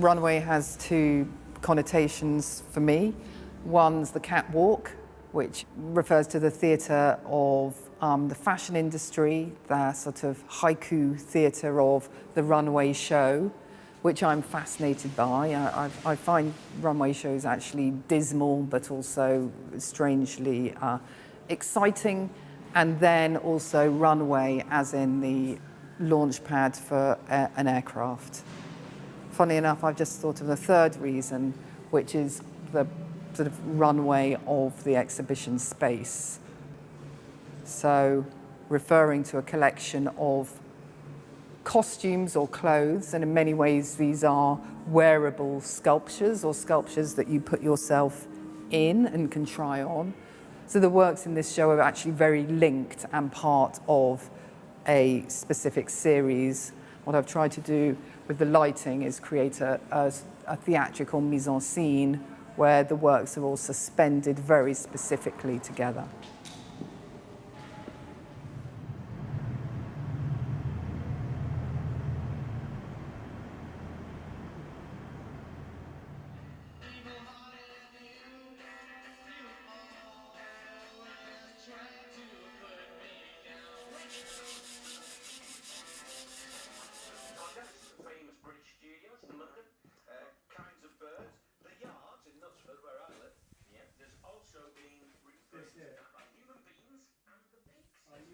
Runway has two connotations for me. One's the catwalk, which refers to the theatre of the fashion industry, the sort of haiku theatre of the runway show, which I'm fascinated by. I find runway shows actually dismal, but also strangely exciting. And then also runway, as in the launch pad for an aircraft. Funny enough, I've just thought of a third reason, which is the sort of runway of the exhibition space. So referring to a collection of costumes or clothes, and in many ways these are wearable sculptures or sculptures that you put yourself in and can try on. So the works in this show are actually very linked and part of a specific series. What I've tried to do with the lighting is create a theatrical mise en scene where the works are all suspended very specifically together.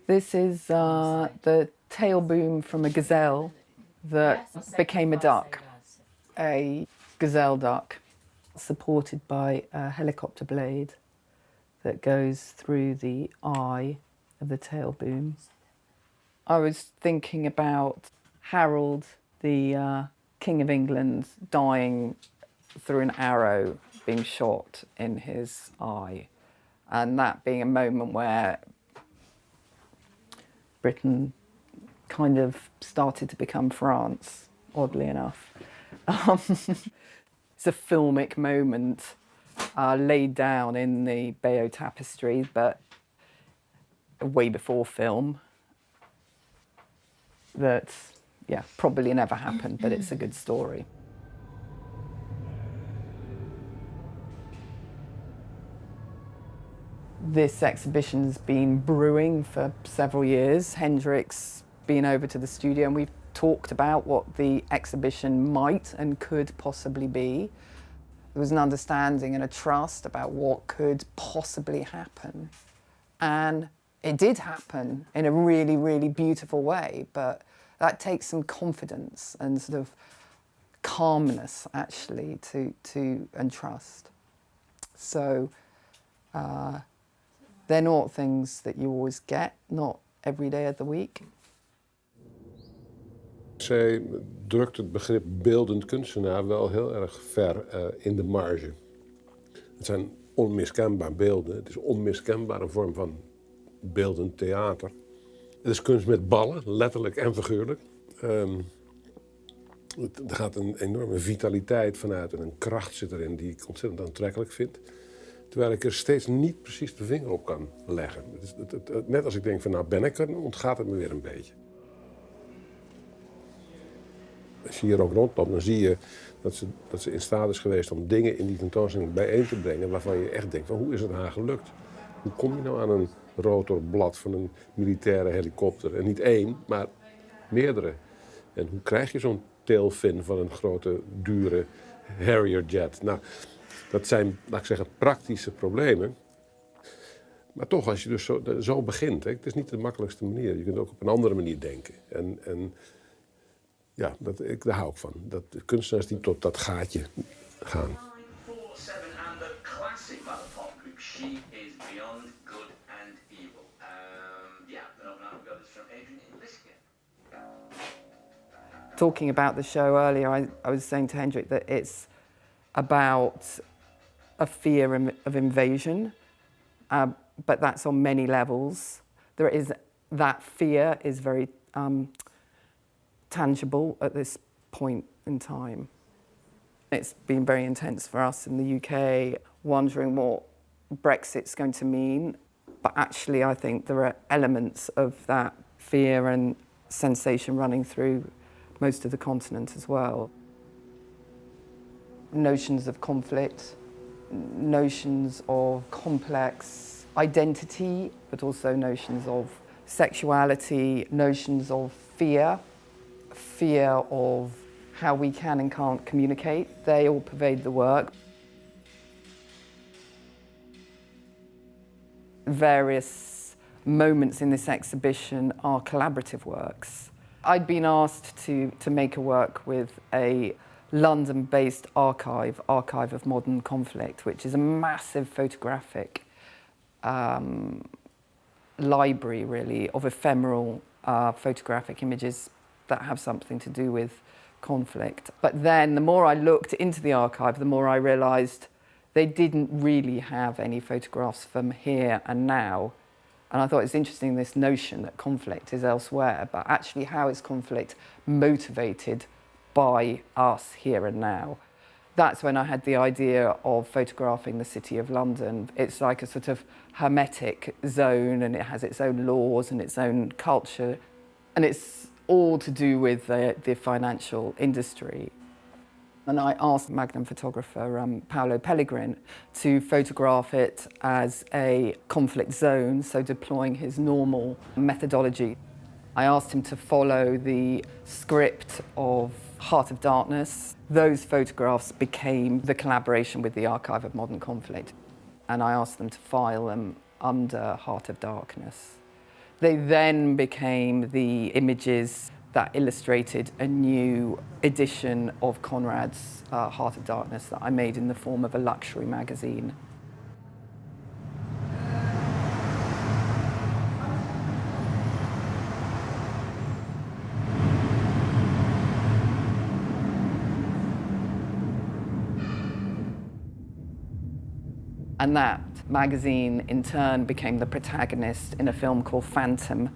This is the tail boom from a gazelle that became a duck, a gazelle duck, supported by a helicopter blade that goes through the eye of the tail boom. I was thinking about Harold, the King of England, dying through an arrow being shot in his eye, and that being a moment where Britain kind of started to become France, oddly enough. It's a filmic moment laid down in the Bayeux Tapestry, but way before film. That, yeah, probably never happened, but it's a good story. This exhibition's been brewing for several years. Hendrik's been over to the studio and we've talked about what the exhibition might and could possibly be. There was an understanding and a trust about what could possibly happen. And it did happen in a really, really beautiful way, but that takes some confidence and sort of calmness, actually, and trust. So, they're not things that you always get, not every day of the week. Zij drukt het begrip beeldend kunstenaar wel heel erg ver in de marge. Het zijn onmiskenbaar beelden. Het is onmiskenbaar een vorm van beeldend theater. Het is kunst met ballen, letterlijk en figuurlijk. Er gaat een enorme vitaliteit vanuit en een kracht zit erin die ik ontzettend aantrekkelijk vind. Terwijl ik er steeds niet precies de vinger op kan leggen. Net als ik denk van nou ben ik er, ontgaat het me weer een beetje. Als je hier ook rondloopt, dan zie je dat ze in staat is geweest om dingen in die tentoonstelling bijeen te brengen waarvan je echt denkt van hoe is het haar gelukt? Hoe kom je nou aan een rotorblad van een militaire helikopter? En niet één, maar meerdere. En hoe krijg je zo'n tailfin van een grote, dure Harrierjet? Nou, dat zijn, laat ik zeggen, praktische problemen. Maar toch, als je dus zo begint, hè, het is niet de makkelijkste manier. Je kunt ook op een andere manier denken. En ja, daar hou ik van. Dat de kunstenaars die tot dat gaatje gaan. Talking about the show earlier, I was saying to Hendrik that it's about a fear of invasion, but that's on many levels. That fear is very tangible at this point in time. It's been very intense for us in the UK, wondering what Brexit's going to mean. But actually, I think there are elements of that fear and sensation running through most of the continent as well. notions of conflict, notions of complex identity, but also notions of sexuality, notions of fear of how we can and can't communicate. They all pervade the work. Various moments in this exhibition are collaborative works. I'd been asked to make a work with a London-based archive of modern conflict, which is a massive photographic library, really, of ephemeral photographic images that have something to do with conflict. But then the more I looked into the archive, the more I realised they didn't really have any photographs from here and now. And I thought it's interesting, this notion that conflict is elsewhere, but actually how is conflict motivated by us here and now? That's when I had the idea of photographing the City of London. It's like a sort of hermetic zone, and it has its own laws and its own culture, and it's all to do with the financial industry. And I asked Magnum photographer Paolo Pellegrin to photograph it as a conflict zone, so deploying his normal methodology. I asked him to follow the script of Heart of Darkness. Those photographs became the collaboration with the Archive of Modern Conflict, and I asked them to file them under Heart of Darkness. They then became the images that illustrated a new edition of Conrad's Heart of Darkness that I made in the form of a luxury magazine. And that magazine, in turn, became the protagonist in a film called Phantom,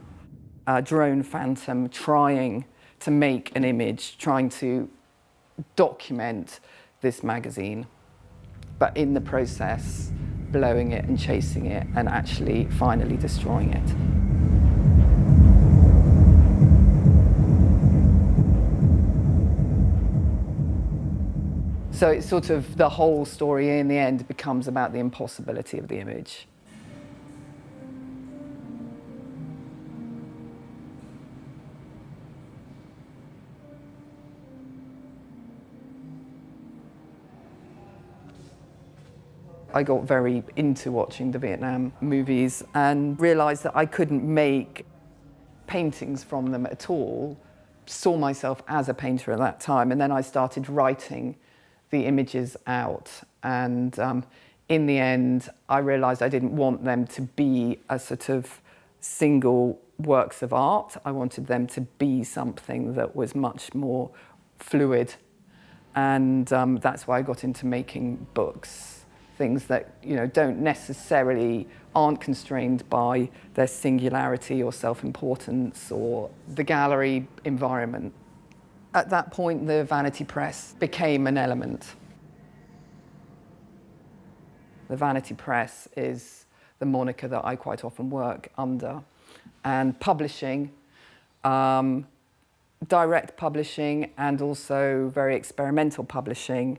a drone phantom trying to make an image, trying to document this magazine, but in the process, blowing it and chasing it and actually finally destroying it. So it's sort of the whole story in the end becomes about the impossibility of the image. I got very into watching the Vietnam movies and realised that I couldn't make paintings from them at all. Saw myself as a painter at that time, and then I started writing the images out, and in the end I realised I didn't want them to be a sort of single works of art. I wanted them to be something that was much more fluid, and that's why I got into making books, things that aren't constrained by their singularity or self-importance or the gallery environment. At that point, the vanity press became an element. The vanity press is the moniker that I quite often work under. And publishing, direct publishing, and also very experimental publishing,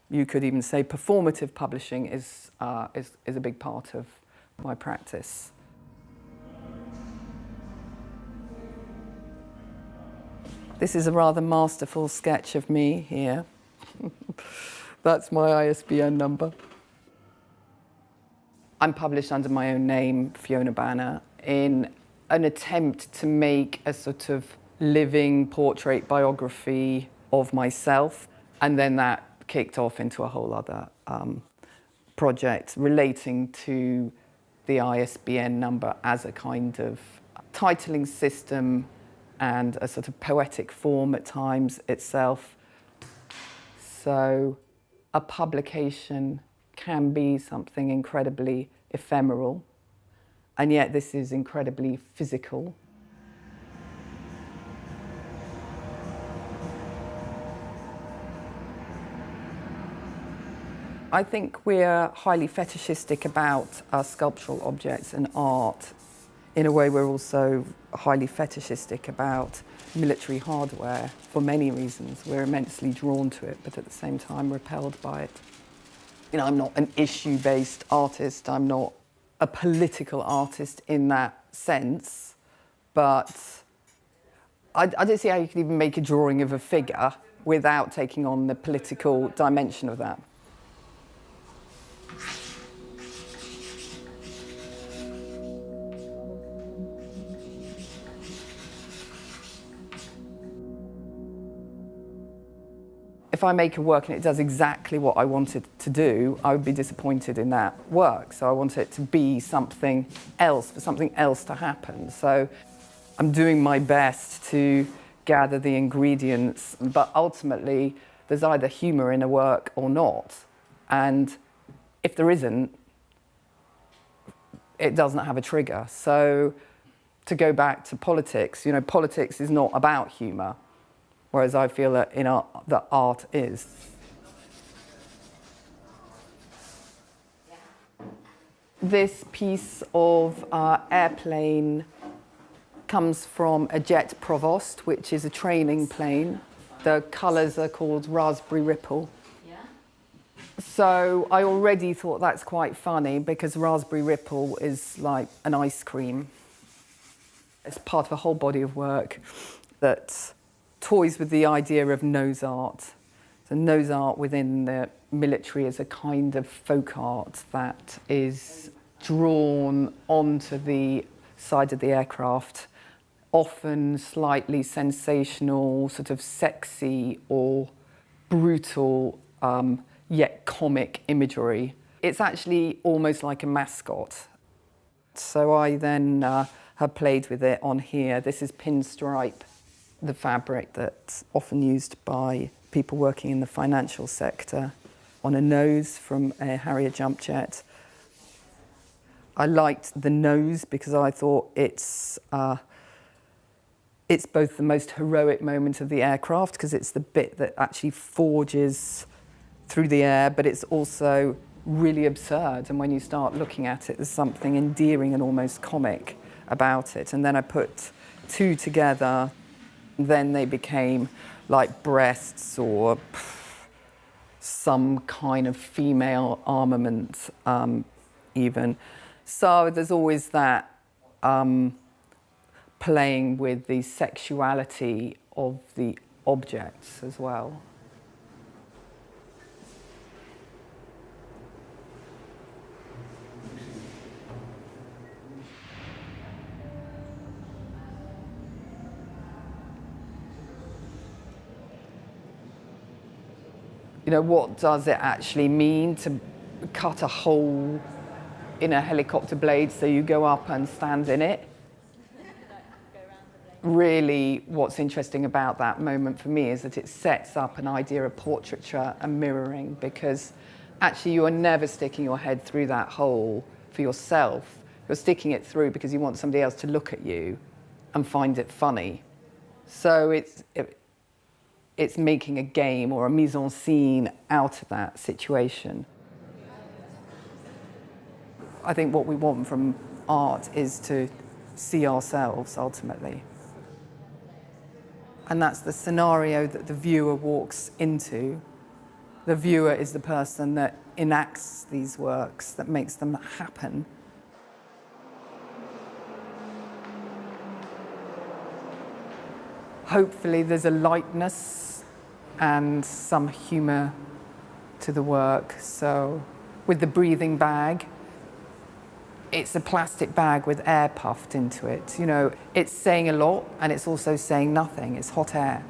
you could even say performative publishing, is a big part of my practice. This is a rather masterful sketch of me here. That's my ISBN number. I'm published under my own name, Fiona Banner, in an attempt to make a sort of living portrait biography of myself, and then that kicked off into a whole other project relating to the ISBN number as a kind of titling system and a sort of poetic form at times itself. So a publication can be something incredibly ephemeral, and yet this is incredibly physical. I think we're highly fetishistic about sculptural objects and art. In a way, we're also highly fetishistic about military hardware for many reasons. We're immensely drawn to it, but at the same time repelled by it. You know, I'm not an issue-based artist, I'm not a political artist in that sense, but I don't see how you could even make a drawing of a figure without taking on the political dimension of that. If I make a work and it does exactly what I want it to do, I would be disappointed in that work. So I want it to be something else, for something else to happen. So I'm doing my best to gather the ingredients, but ultimately there's either humour in a work or not. And if there isn't, it doesn't have a trigger. So to go back to politics, you know, politics is not about humour. Whereas I feel that in art, that art is. This piece of airplane comes from a Jet Provost, which is a training plane. The colours are called Raspberry Ripple. Yeah. So I already thought that's quite funny because Raspberry Ripple is like an ice cream. It's part of a whole body of work that toys with the idea of nose art. So nose art within the military is a kind of folk art that is drawn onto the side of the aircraft, often slightly sensational, sort of sexy or brutal, yet comic imagery. It's actually almost like a mascot. So I then have played with it on here. This is pinstripe, the fabric that's often used by people working in the financial sector, on a nose from a Harrier jump jet. I liked the nose because I thought it's both the most heroic moment of the aircraft, because it's the bit that actually forges through the air, but it's also really absurd. And when you start looking at it, there's something endearing and almost comic about it. And then I put two together. Then they became like breasts or some kind of female armament even. So there's always that playing with the sexuality of the objects as well. You know, what does it actually mean to cut a hole in a helicopter blade so you go up and stand in it? Really, what's interesting about that moment for me is that it sets up an idea of portraiture and mirroring, because actually you are never sticking your head through that hole for yourself. You're sticking it through because you want somebody else to look at you and find it funny. So it's making a game or a mise en scene out of that situation. I think what we want from art is to see ourselves ultimately. And that's the scenario that the viewer walks into. The viewer is the person that enacts these works, that makes them happen. Hopefully there's a lightness and some humour to the work. So with the breathing bag, it's a plastic bag with air puffed into it. You know, it's saying a lot and it's also saying nothing. It's hot air.